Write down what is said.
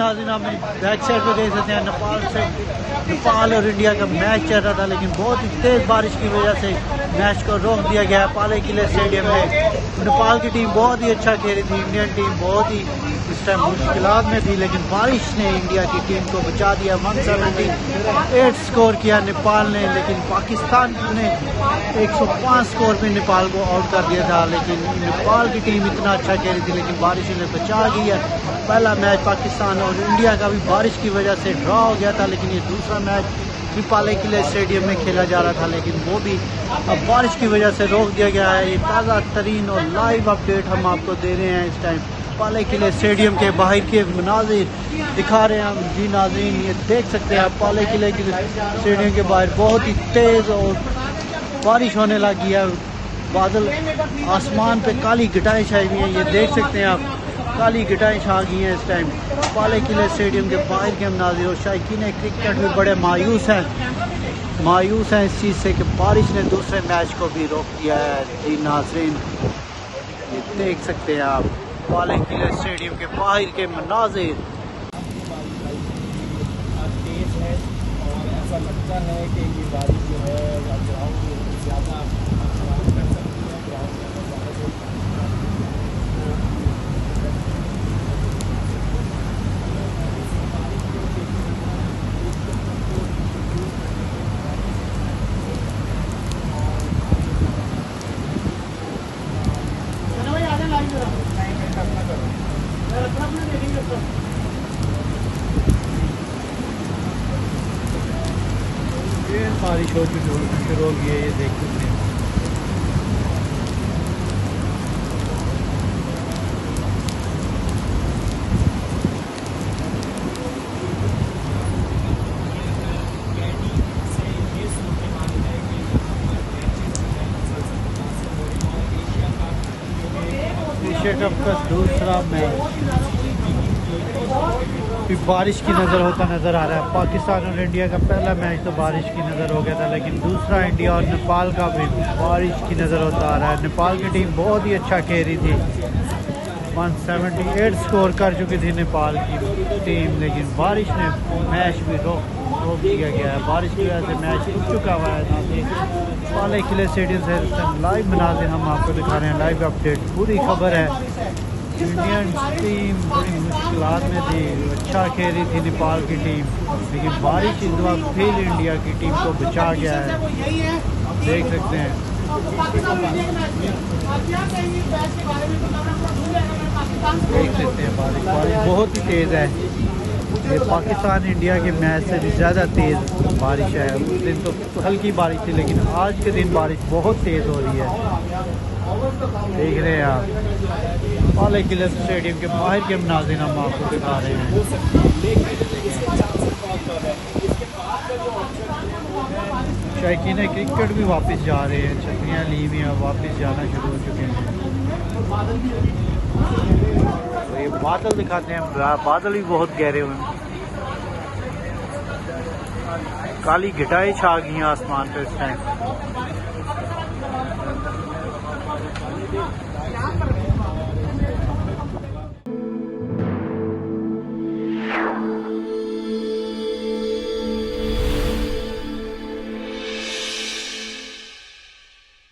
नाज़रीन आप back side पे देख सकते हैं नेपाल और इंडिया का मैच चल रहा था, लेकिन बहुत ही तेज़ बारिश की वजह से मैच को रोक दिया गया। पालेकिले स्टेडियम में नेपाल की टीम बहुत ही अच्छा खेली थी, इंडियन टीम बहुत ही इस टाइम मुश्किलात में थी, लेकिन बारिश ने इंडिया की टीम को बचा दिया। 178 स्कोर किया नेपाल ने, लेकिन पाकिस्तान ने 105 स्कोर पे नेपाल को आउट कर दिया था। लेकिन नेपाल की टीम इतना अच्छा खेली थी, लेकिन बारिश ने बचा दिया। पहला मैच पाकिस्तान और इंडिया का भी बारिश की वजह से ड्रॉ हो गया था, लेकिन ये दूसरा मैच भी पालेकिले स्टेडियम में खेला जा रहा था, लेकिन वो भी अब बारिश की वजह से रोक दिया गया है। ये ताज़ा तरीन और लाइव अपडेट हम आपको दे रहे हैं। इस टाइम पालेकिले स्टेडियम के बाहर के मनाजिर दिखा रहे हैं हम जी नाज़रीन, ये देख सकते हैं आप पालेकिले स्टेडियम के बाहर बहुत ही तेज़ और बारिश होने लगी है। बादल आसमान पे काली घटाएं छाई हुई हैं, ये देख सकते हैं आप, काली घटाएं छा गई हैं इस टाइम पालेकिले स्टेडियम के बाहर के मनाजिर। और शायकीन क्रिकेट भी बड़े मायूस हैं इस चीज़ से कि बारिश ने दूसरे मैच को भी रोक दिया है जी नाज़रीन। ये देख सकते हैं आप पालेकिले स्टेडियम के बाहर के मनाजिर। तेज है और ऐसा लगता है कि ये बारिश जो है ग्राउंड ज़्यादा खराब कर सकती है। ग्राउंड बारिश हो चुकी शुरू हो गई है, ये देख सकते हैं। एशिया कप का दूसरा मैच भी बारिश की नज़र आ रहा है। पाकिस्तान और इंडिया का पहला मैच तो बारिश की नज़र हो गया था, लेकिन दूसरा इंडिया और नेपाल का भी बारिश की नज़र होता आ रहा है। नेपाल की टीम बहुत ही अच्छा खेल रही थी, 178 स्कोर कर चुकी थी नेपाल की टीम, लेकिन बारिश ने मैच भी रोक दिया गया है। बारिश की वजह से मैच रुक चुका हुआ है। पालेकिले स्टेडियम से लाइव मनाजिर हम आपको दिखा रहे हैं, लाइव अपडेट पूरी खबर है। इंडियन टीम बड़ी मुश्किलात में थी, अच्छा खेल रही थी नेपाल की टीम, लेकिन बारिश इस बार फिर इंडिया की टीम को बचा गया है। देख सकते हैं बारिश बहुत ही तेज़ है। ये पाकिस्तान इंडिया के मैच से भी ज़्यादा तेज़ बारिश है। उस दिन तो हल्की बारिश थी, लेकिन आज के दिन बारिश बहुत तेज़ हो रही है। देख रहे हैं आप पालेकिले स्टेडियम के बाहर के मनाज़िर हम आपको दिखा रहे हैं। शायकीन क्रिकेट भी वापस जा रहे हैं, छतरियाँ ली हुई हैं, वापस जाना शुरू हो चुके हैं। तो ये बादल दिखाते हैं, बादल भी बहुत गहरे हुए हैं, काली घटाएं छा गई हैं आसमान पे इस टाइम।